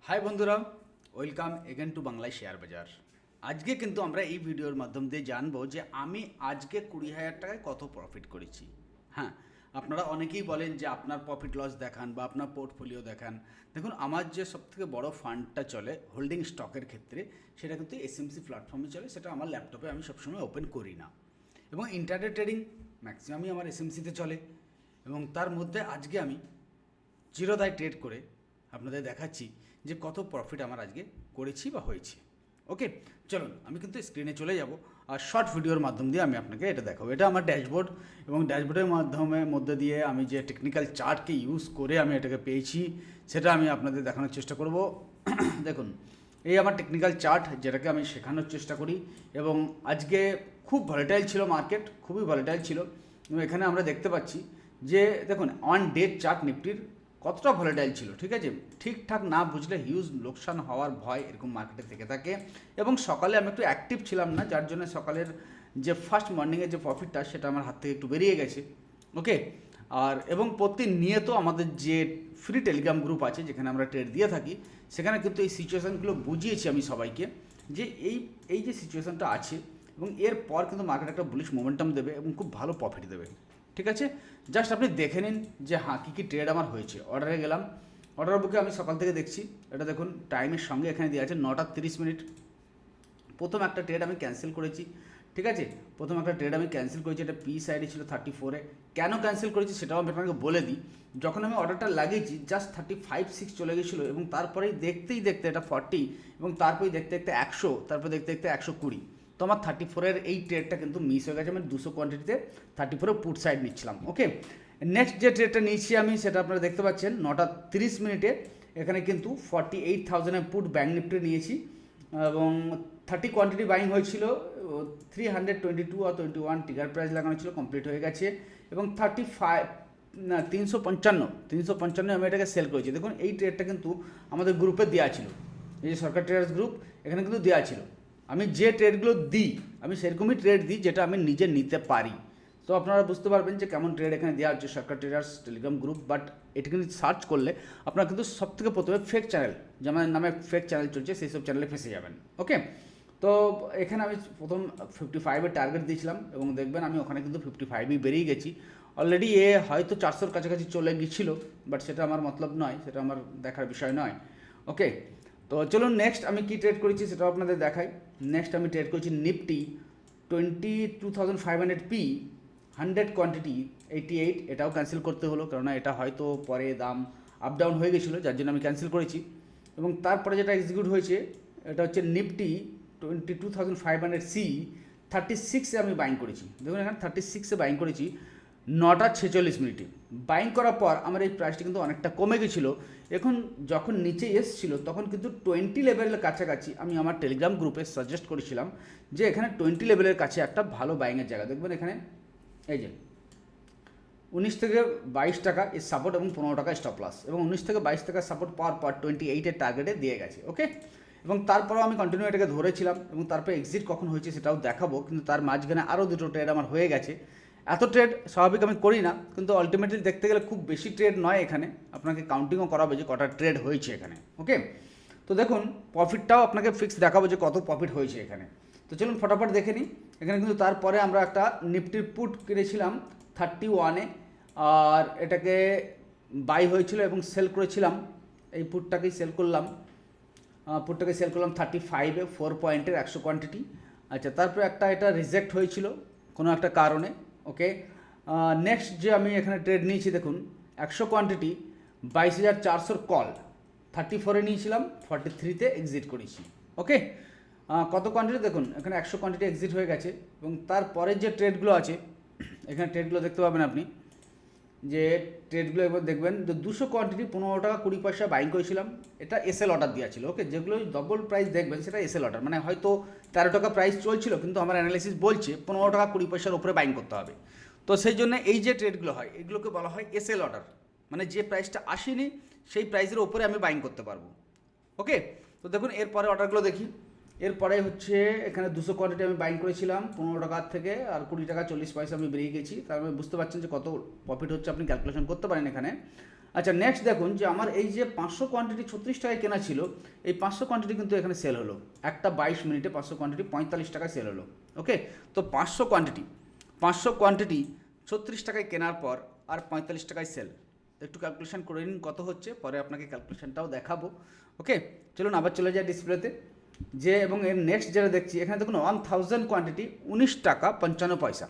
High বন্ধুরা, welcome again two বাংলায় share বাজার। আজকে কিন্তু আমরা এই ভিডিওর মাধ্যম দিয়ে জানবো যে আমি আজকে 20,000 টাকায় কত প্রফিট করেছি। হ্যাঁ, আপনারা অনেকেই বলেন যে আপনার প্রফিট লস দেখান বা আপনার পোর্টফোলিও দেখান। দেখুন, আমার যে সবথেকে বড় ফান্ডটা চলে হোল্ডিং স্টকের ক্ষেত্রে, সেটা কিন্তু এসএমসি প্ল্যাটফর্মে চলে। সেটা আমার ল্যাপটপে আমি সবসময় ওপেন করি না, এবং ইন্টারডে ট্রেডিং ম্যাক্সিমামই আমার এসএমসিতে চলে। এবং তার মধ্যে আজকে আমি জিরোদায় ট্রেড করে আপনাদের দেখাচ্ছি যে কত প্রফিট আমার আজকে করেছি বা হয়েছে। ওকে, চলুন আমি কিন্তু স্ক্রিনে চলে যাব, আর শর্ট ভিডিওর মাধ্যম দিয়ে আমি আপনাকে এটা দেখাবো। এটা আমার ড্যাশবোর্ড, এবং ড্যাশবোর্ডের মধ্যে দিয়ে আমি যে টেকনিক্যাল চার্টকে ইউজ করে আমি এটাকে পেয়েছি সেটা আমি আপনাদের দেখানোর চেষ্টা করব। দেখুন, এই আমার টেকনিক্যাল চার্ট, যেটাকে আমি শেখানোর চেষ্টা করি। এবং আজকে খুব ভলেটাইল ছিল মার্কেট, খুবই ভলেটাইল ছিল। এবং এখানে আমরা দেখতে পাচ্ছি যে দেখুন অন ডে চার্ট নিফটির কতটা ভলেটাইল ছিল। ঠিক আছে, ঠিকঠাক না বুঝলে হিউজ লোকসান হওয়ার ভয় এরকম মার্কেটে থেকে থাকে। এবং সকালে আমি একটু অ্যাক্টিভ ছিলাম না, যার জন্য সকালের যে ফার্স্ট মর্নিংয়ের যে প্রফিটটা সেটা আমার হাত থেকে একটু বেরিয়ে গেছে। ওকে, আর এবং প্রতিনিয়ত আমাদের যে ফ্রি টেলিগ্রাম গ্রুপ আছে যেখানে আমরা ট্রেড দিয়ে থাকি, সেখানে কিন্তু এই সিচুয়েশানগুলো বুঝিয়েছি আমি সবাইকে যে এই যে সিচুয়েশানটা আছে, এবং এরপর কিন্তু মার্কেট একটা বুলিশ মোমেন্টাম দেবে এবং খুব ভালো প্রফিট দেবে। ঠিক আছে, জাস্ট আপনি দেখে নিন যে হ্যাঁ কী কী ট্রেড আমার হয়েছে। অর্ডারে গেলাম, অর্ডার বুকে আমি সকাল থেকে দেখছি, এটা দেখুন টাইমের সঙ্গে এখানে দেওয়া আছে 9:30। প্রথম একটা ট্রেড আমি ক্যান্সেল করেছি। ঠিক আছে, প্রথম একটা ট্রেড আমি ক্যান্সেল করেছি, এটা পি সাইডে ছিল 34-এ। কেন ক্যান্সেল করেছি সেটাও আমি আপনাকে বলে দিই। যখন আমি অর্ডারটা লাগিয়েছি জাস্ট 35.6 চলে গেছিলো, এবং তারপরেই দেখতেই দেখতে এটা 40, এবং তারপরেই দেখতে দেখতে 100, তারপরে দেখতে দেখতে 120। তো আমার 34-এর এই ট্রেডটা কিন্তু মিস হয়ে গেছে। আমি 200 কোয়ান্টিটিতে 34-এ পুট সাইড নিচ্ছিলাম। ওকে, নেক্সট যে ট্রেডটা নিয়েছি আমি সেটা আপনারা দেখতে পাচ্ছেন 9:30। এখানে কিন্তু 48,000-এর পুট ব্যাঙ্ক নিফটি নিয়েছি, এবং 30 কোয়ান্টিটি বাইং হয়েছিল। 322 আর 21 টিগার প্রাইস লাগানো ছিল, কমপ্লিট হয়ে গেছে। এবং 355 আমি এটাকে সেল করেছি। দেখুন এই ট্রেডটা কিন্তু আমাদের গ্রুপে দেওয়া ছিল, এই যে সরকার ট্রেডার্স গ্রুপ, এখানে কিন্তু দেওয়া ছিল। আমি যে ট্রেডগুলো দিই আমি সেরকমই ট্রেড দিই যেটা আমি নিজে নিতে পারি। তো আপনারা বুঝতে পারবেন যে কেমন ট্রেড এখানে দেওয়া হচ্ছে, সরকার ট্রেডার্স টেলিগ্রাম গ্রুপ। বাট এটা কিন্তু সার্চ করলে আপনারা কিন্তু সবথেকে প্রথমে ফেক চ্যানেল, যেমন নামে ফেক চ্যানেল চলছে, সেই সব চ্যানেলে ফেসে যাবেন। ওকে, তো এখানে আমি প্রথম 55-এর টার্গেট দিয়েছিলাম, এবং দেখবেন আমি ওখানে কিন্তু 55-ই বেরিয়ে গেছি। অলরেডি হয়তো 400-র কাছাকাছি চলে গিয়েছিল, বাট সেটা আমার মতলব নয়, সেটা আমার দেখার বিষয় নয়। ওকে, তো চলুন নেক্সট আমি কি ট্রেড করেছি সেটাও আপনাদের দেখাই। নেক্সট আমি ট্রেড করেছি নিফটি 22,500 পি, 100 কোয়ান্টিটি 88। এটাও ক্যান্সেল করতে হলো, কেননা এটা হয়তো পরে দাম আপ ডাউন হয়ে গেছিলো, যার জন্য আমি ক্যান্সেল করেছি। এবং তারপরে যেটা এক্সিকিউট হয়েছে এটা হচ্ছে নিফটি 22,500 সি, 36-এ আমি বাইং করেছি। দেখুন এখানে 36-এ বাইং করেছি 9:46। বাইং করার পর আমার এই প্রাইসটা কিন্তু অনেকটা কমে গেছিলো। এখন যখন নিচে এসেছিলো তখন কিন্তু 20 লেভেলের কাছাকাছি আমি আমার টেলিগ্রাম গ্রুপে সাজেস্ট করেছিলাম যে এখানে 20 লেভেলের কাছে একটা ভালো বাইংয়ের জায়গা। দেখবেন এখানে এই যে 19 থেকে 22 টাকা এর সাপোর্ট, এবং 15 টাকা স্টপ লস, এবং 19 থেকে 22 টাকা সাপোর্ট পাওয়ার পর 28-এর টার্গেটে দিয়ে গেছে। ওকে, এবং তারপরেও আমি কন্টিনিউ এটাকে ধরেছিলাম, এবং তারপরে এক্সিট কখন হয়েছে সেটাও দেখাবো। কিন্তু তার মাঝখানে আরও দুটো ট্রেড আমার হয়ে গেছে। এত ট্রেড স্বাভাবিক আমি করি না, কিন্তু আলটিমেটলি দেখতে গেলে খুব বেশি ট্রেড নয় এখানে, আপনাকে কাউন্টিংও করাবে যে কটা ট্রেড হয়েছে এখানে। ওকে, তো দেখুন প্রফিটটাও আপনাকে ফিক্স দেখাবো যে কত প্রফিট হয়েছে এখানে। তো চলুন ফটাফট দেখে নিই। এখানে কিন্তু তারপরে আমরা একটা নিফটির পুট কিনেছিলাম 31-এ, আর এটাকে বাই হয়েছিল এবং সেল করেছিলাম। এই পুটটাকেই সেল করলাম, 35-এ 4 পয়েন্টের 100 কোয়ান্টিটি। আচ্ছা, তারপরে একটা এটা রিজেক্ট হয়েছিল কোনো একটা কারণে। ওকে, নেক্সট যে আমি এখানে ট্রেড নিয়েছি দেখুন 100 কোয়ান্টিটি 22,400 কল, 34-এ নিয়েছিলাম, 43-তে এক্সিট করেছি। ওকে, কত কোয়ান্টিটি দেখুন এখানে 100 কোয়ান্টিটি এক্সিট হয়ে গেছে। এবং তারপরে যে ট্রেডগুলো আছে এখানে ট্রেডগুলো দেখতে পাবেন আপনি, যে ট্রেডগুলো এবার দেখবেন যে 200 কোয়ান্টিটি 15 টাকা 20 পয়সা বাইং করেছিলাম। এটা এসএল অর্ডার দেওয়া ছিল। ওকে, যেগুলো ডবল প্রাইস দেখবেন সেটা এসএল অর্ডার, মানে হয়তো 13 টাকা প্রাইস চলছিল, কিন্তু আমার অ্যানালাইসিস বলছে 15 টাকা 20 পয়সার উপরে বাইং করতে হবে। তো সেই জন্য এই যে ট্রেডগুলো হয় এগুলোকে বলা হয় এসএল অর্ডার, মানে যে প্রাইসটা আসেনি সেই প্রাইসের ওপরে আমি বাইং করতে পারবো। ওকে, তো দেখুন এরপরে অর্ডারগুলো দেখি। এরপরে হচ্ছে এখানে 200 কোয়ান্টিটি আমি বাইং করেছিলাম 15 টাকার থেকে, আর 20 টাকা 40 পয়সা আমি বেরিয়ে গেছি। তার মানে বুঝতে পারছেন যে কত প্রফিট হচ্ছে, আপনি ক্যালকুলেশন করতে পারেন এখানে। আচ্ছা নেক্সট দেখুন যে আমার এই যে 500 কোয়ান্টিটি 36 টাকায় কেনা ছিল, এই 500 কোয়ান্টিটি কিন্তু এখানে সেল হলো একটা 22 মিনিটে 500 কোয়ান্টিটি 45 টাকায় সেল হলো। ওকে, তো 500 কোয়ান্টিটি 36 টাকায় কেনার পর আর 45 টাকায় সেল, একটু ক্যালকুলেশন করে নিন কত হচ্ছে, পরে আপনাকে ক্যালকুলেশনটাও দেখাবো। ওকে, চলুন আবার চলে যায় ডিসপ্লেতে, যে এবং এর নেক্সট যেটা দেখছি এখানে দেখুন 1000 কোয়ান্টিটি 19 টাকা 55 পয়সা,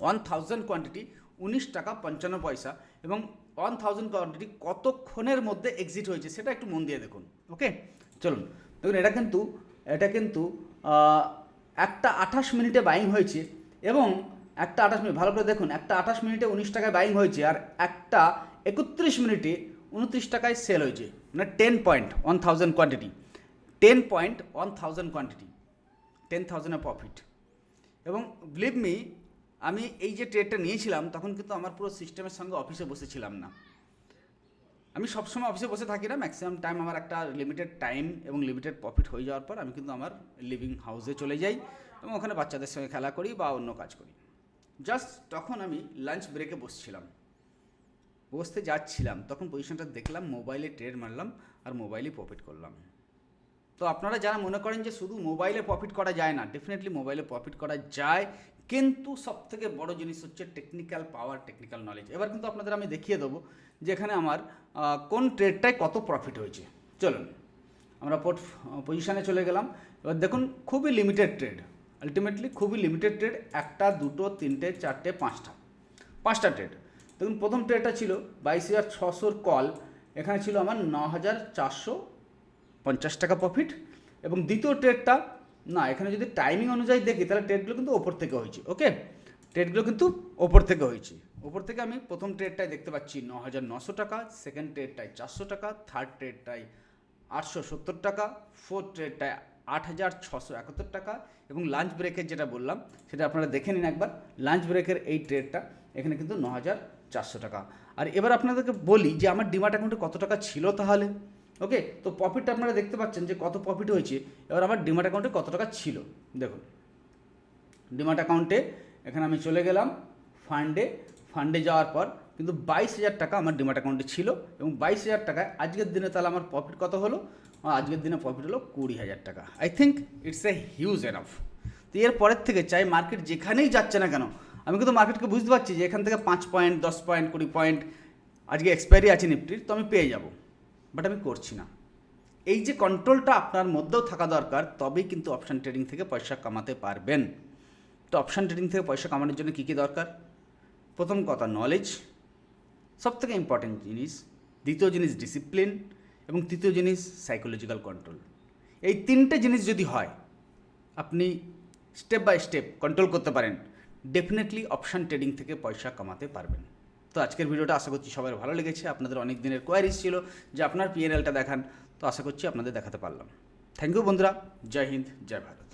1000 কোয়ান্টিটি 19 টাকা 55 পয়সা, এবং 1000 কোয়ান্টিটি কতক্ষণের মধ্যে এক্সিট হয়েছে সেটা একটু মন দিয়ে দেখুন। ওকে, চলুন দেখুন এটা কিন্তু একটা 28 মিনিটে বাইং হয়েছে, এবং একটা 28 মিনিট ভালো করে দেখুন, একটা 28 মিনিটে 19 টাকায় বাইং হয়েছে, আর একটা 31 মিনিটে 29 টাকায় সেল হয়েছে, মানে 10.1000 কোয়ান্টিটি, 10.1000 কোয়ান্টিটি, 10,000 প্রফিট। এবং বিলিভ মি, আমি এই যে ট্রেডটা নিয়েছিলাম তখন কিন্তু আমার পুরো সিস্টেমের সঙ্গে অফিসে বসেছিলাম না। আমি সবসময় অফিসে বসে থাকি না, ম্যাক্সিমাম টাইম আমার একটা লিমিটেড টাইম এবং লিমিটেড প্রফিট হয়ে যাওয়ার পর আমি কিন্তু আমার লিভিং হাউসে চলে যাই এবং ওখানে বাচ্চাদের সঙ্গে খেলা করি বা অন্য কাজ করি। জাস্ট তখন আমি লাঞ্চ ব্রেকে বসতে যাচ্ছিলাম, তখন পজিশনটা দেখলাম, মোবাইলে ট্রেড মারলাম আর মোবাইলে প্রফিট করলাম। তো আপনারা যারা মনে করেন যে শুধু মোবাইলে প্রফিট করা যায় না, ডেফিনেটলি মোবাইলে প্রফিট করা যায়, কিন্তু সবথেকে বড় জিনিস হচ্ছে টেকনিক্যাল পাওয়ার, টেকনিক্যাল নলেজ। এবার কিন্তু আপনাদের আমি দেখিয়ে দেবো যে এখানে আমার কোন ট্রেডটায় কত প্রফিট হয়েছে। চলুন আমরা পজিশানে চলে গেলাম। এবার দেখুন খুবই লিমিটেড ট্রেড, আলটিমেটলি খুবই লিমিটেড ট্রেড, 1 2 3 4 5টা ট্রেড। দেখুন প্রথম ট্রেডটা ছিল 22,600 কল, এখানে ছিল আমার 9,450 টাকা প্রফিট। এবং দ্বিতীয় ট্রেডটা না, এখানে যদি টাইমিং অনুযায়ী দেখি তাহলে ট্রেডগুলো কিন্তু ওপর থেকে হয়েছে। ওকে, ট্রেডগুলো কিন্তু ওপর থেকে হয়েছে, ওপর থেকে আমি প্রথম ট্রেডটায় দেখতে পাচ্ছি 9,900 টাকা, সেকেন্ড ট্রেডটায় 400 টাকা, থার্ড ট্রেডটায় 870 টাকা, ফোর্থ ট্রেডটায় 8,671 টাকা, এবং লাঞ্চ ব্রেকের যেটা বললাম সেটা আপনারা দেখে নিন একবার। লাঞ্চ ব্রেকের এই ট্রেডটা এখানে কিন্তু 9,400 টাকা। আর এবার আপনাদেরকে বলি যে আমার ডিমাট অ্যাকাউন্টে কত টাকা ছিল তাহলে। ওকে, তো প্রফিটটা আপনারা দেখতে পাচ্ছেন যে কত প্রফিট হয়েছে। এবার আমার ডিমাট অ্যাকাউন্টে কত টাকা ছিল দেখুন। ডিমাট অ্যাকাউন্টে এখানে আমি চলে গেলাম ফান্ডে যাওয়ার পর কিন্তু 22,000 টাকা আমার ডিমাট অ্যাকাউন্টে ছিল, এবং 22,000 টাকায় আজকের দিনে তাহলে আমার প্রফিট কত হলো, আজকের দিনে প্রফিট হলো 20,000 টাকা। I think it's a huge enough. তো এর পরের থেকে চাই মার্কেট যেখানেই যাচ্ছে না কেন, আমি কিন্তু মার্কেটকে বুঝতে পারছি যে এখান থেকে 5 পয়েন্ট 10 পয়েন্ট 20 পয়েন্ট আজকে এক্সপায়ারি আছে নিফটির, তো আমি পেয়ে যাব, বাট আমি করছি না। এই যে কন্ট্রোলটা আপনার মধ্যেও থাকা দরকার, তবেই কিন্তু অপশান ট্রেডিং থেকে পয়সা কামাতে পারবেন। তো অপশান ট্রেডিং থেকে পয়সা কামানোর জন্য কী কী দরকার? প্রথম কথা নলেজ, সবথেকে ইম্পর্টেন্ট জিনিস। দ্বিতীয় জিনিস ডিসিপ্লিন, এবং তৃতীয় জিনিস সাইকোলজিক্যাল কন্ট্রোল। এই 3টে জিনিস যদি হয়, আপনি স্টেপ বাই স্টেপ কন্ট্রোল করতে পারেন, ডেফিনেটলি অপশান ট্রেডিং থেকে পয়সা কামাতে পারবেন। তো আজকের ভিডিওটা আশা করছি সবার ভালো লেগেছে। আপনাদের অনেক দিনের কোয়ারিজ ছিল যে আপনার পিএনএলটা দেখান, তো আশা করছি আপনাদের দেখাতে পারলাম। থ্যাংক ইউ বন্ধুরা, জয় হিন্দ, জয় ভারত।